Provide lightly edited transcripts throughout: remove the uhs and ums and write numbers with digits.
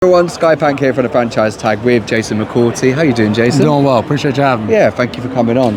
Everyone, Skypank here for the franchise tag with Jason McCourty. How you doing, Jason? Doing well. Appreciate you having me. Yeah, thank you for coming on.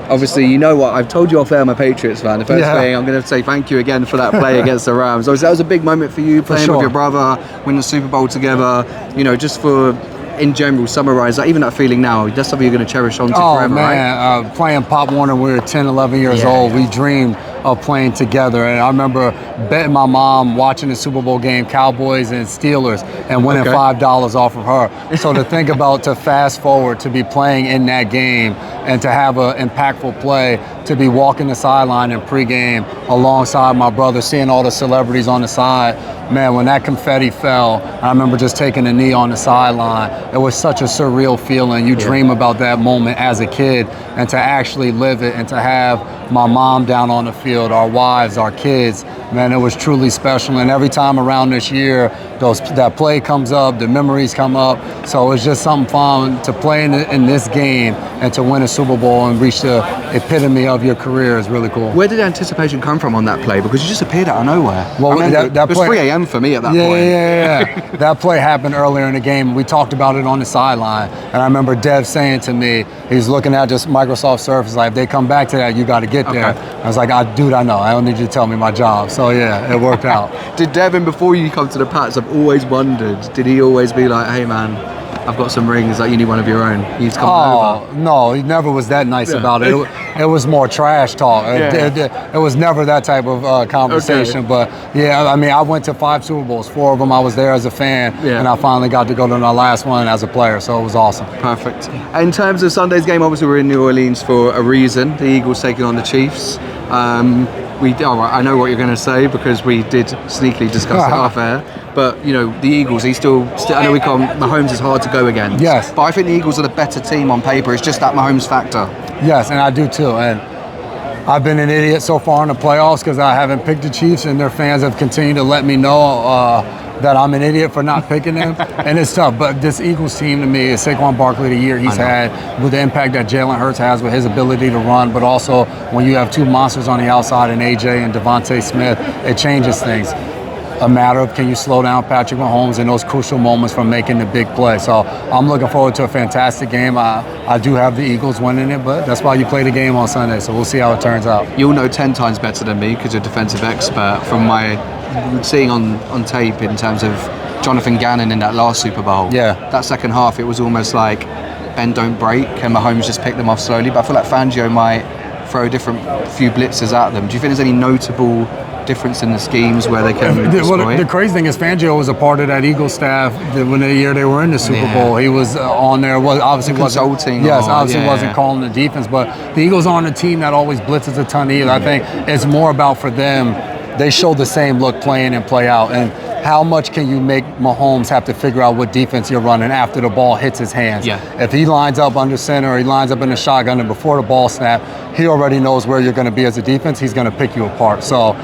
Obviously, you know what, I've told you off air I'm a Patriots fan. The first thing, I'm going to say thank you again for that play against the Rams. Obviously, that was a big moment for you, playing with your brother, winning the Super Bowl together. You know, just for, in general, summarise that, even that feeling now, that's something you're going to cherish on to forever, right? Playing Pop Warner when we were 10, 11 years old, we dreamed of playing together. And I remember betting my mom watching the Super Bowl game, Cowboys and Steelers, and winning $5 off of her. So to think about, to fast forward, to be playing in that game and to have an impactful play, to be walking the sideline in pregame alongside my brother, seeing all the celebrities on the side. Man, when that confetti fell, I remember just taking a knee on the sideline. It was such a surreal feeling. You dream about that moment as a kid, and to actually live it and to have my mom down on the field, our wives, our kids, man, it was truly special. And every time around this year, that play comes up, the memories come up. So it's just something fun to play in this game and to win a Super Bowl and reach the epitome of your career is really cool. Where did the anticipation come from on that play? Because you just appeared out of nowhere. Well, it was 3 a.m. for me at that point. Yeah. That play happened earlier in the game. We talked about it on the sideline. And I remember Dev saying to me, he's looking at just Microsoft Surface, like, if they come back to that, you got to get there. I was like, dude, I know. I don't need you to tell me my job. So, yeah, it worked out. Did Devin, before you come to the Pats, I've always wondered, did he always be like, hey, man, I've got some rings, like, you need one of your own? He's coming over. No, he never was that nice about it. It was more trash talk. It was never that type of conversation. But, yeah, I mean, I went to 5 Super Bowls. 4 of them I was there as a fan, and I finally got to go to my last one as a player, so it was awesome. Perfect. In terms of Sunday's game, obviously we're in New Orleans for a reason. The Eagles taking on the Chiefs. I know what you're going to say because we did sneakily discuss it off air. But, you know, the Eagles, I know we call Mahomes is hard to go against. Yes. But I think the Eagles are the better team on paper. It's just that Mahomes factor. Yes, and I do too. And I've been an idiot so far in the playoffs because I haven't picked the Chiefs, and their fans have continued to let me know that I'm an idiot for not picking them. And it's tough. But this Eagles team, to me, is Saquon Barkley the year he's had, with the impact that Jalen Hurts has with his ability to run, but also when you have 2 monsters on the outside in AJ and Devontae Smith, it changes things. A matter of, can you slow down Patrick Mahomes in those crucial moments from making the big play? So I'm looking forward to a fantastic game. I do have the Eagles winning it, but that's why you play the game on Sunday. So we'll see how it turns out. You'll know 10 times better than me because you're a defensive expert from my seeing on tape in terms of Jonathan Gannon in that last Super Bowl. Yeah. That second half, it was almost like bend, don't break, and Mahomes just picked them off slowly. But I feel like Fangio might throw a few blitzes at them. Do you think there's any notable difference in the schemes where they can the crazy thing is Fangio was a part of that Eagles staff when the year they were in the Super Bowl. He was on there. Obviously consulting. Wasn't calling the defense, but the Eagles aren't a team that always blitzes a ton either. I think it's more about, for them, they show the same look play in and play out. And how much can you make Mahomes have to figure out what defense you're running after the ball hits his hands? If he lines up under center, or he lines up in the shotgun, and before the ball snap, he already knows where you're going to be as a defense. He's going to pick you apart. So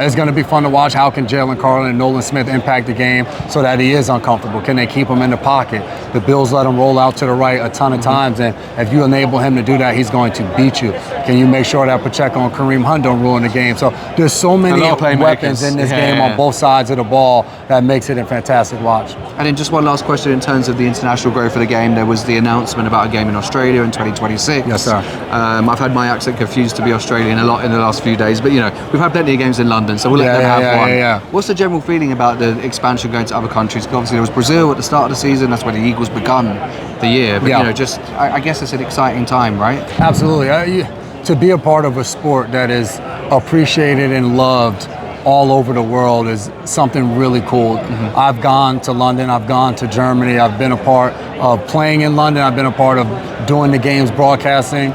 it's going to be fun to watch. How can Jalen Carter and Nolan Smith impact the game so that he is uncomfortable? Can they keep him in the pocket? The Bills let him roll out to the right a ton of times, and if you enable him to do that, he's going to beat you. Can you make sure that Pacheco and Kareem Hunt don't ruin the game? So there's so many weapons in this game on both sides of the ball that makes it a fantastic watch. And then just one last question in terms of the international growth of the game. There was the announcement about a game in Australia in 2026. Yes, sir. I've had my accent confused to be Australian a lot in the last few days, but, you know, we've had plenty of games in London, so we'll let them have one. What's the general feeling about the expansion going to other countries? Because obviously there was Brazil at the start of the season. That's where the Eagles begun the year. But, you know, just I guess it's an exciting time, right? Absolutely. To be a part of a sport that is appreciated and loved all over the world is something really cool. I've gone to London, I've gone to Germany, I've been a part of playing in London, I've been a part of doing the games, broadcasting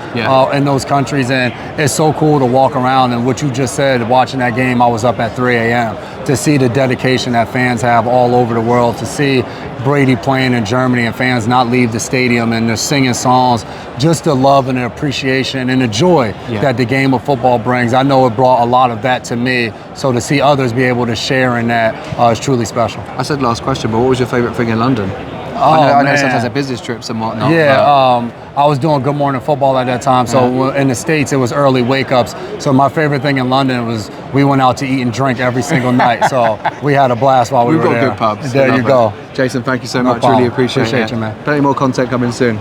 in those countries, and it's so cool to walk around. And what you just said, watching that game, I was up at 3 a.m. to see the dedication that fans have all over the world, to see Brady playing in Germany and fans not leave the stadium and they're singing songs, just the love and the appreciation and the joy that the game of football brings. I know it brought a lot of that to me, so to see others be able to share in that is truly special. I said last question, but what was your favourite thing in London? I know sometimes they're business trips and whatnot. I was doing Good Morning Football at that time, so in the States it was early wake-ups. So my favorite thing in London was we went out to eat and drink every single night. So we had a blast while we were there. We've got good pubs. There you go. Jason, thank you so No much. problem. Really appreciate you, man. Plenty more content coming soon.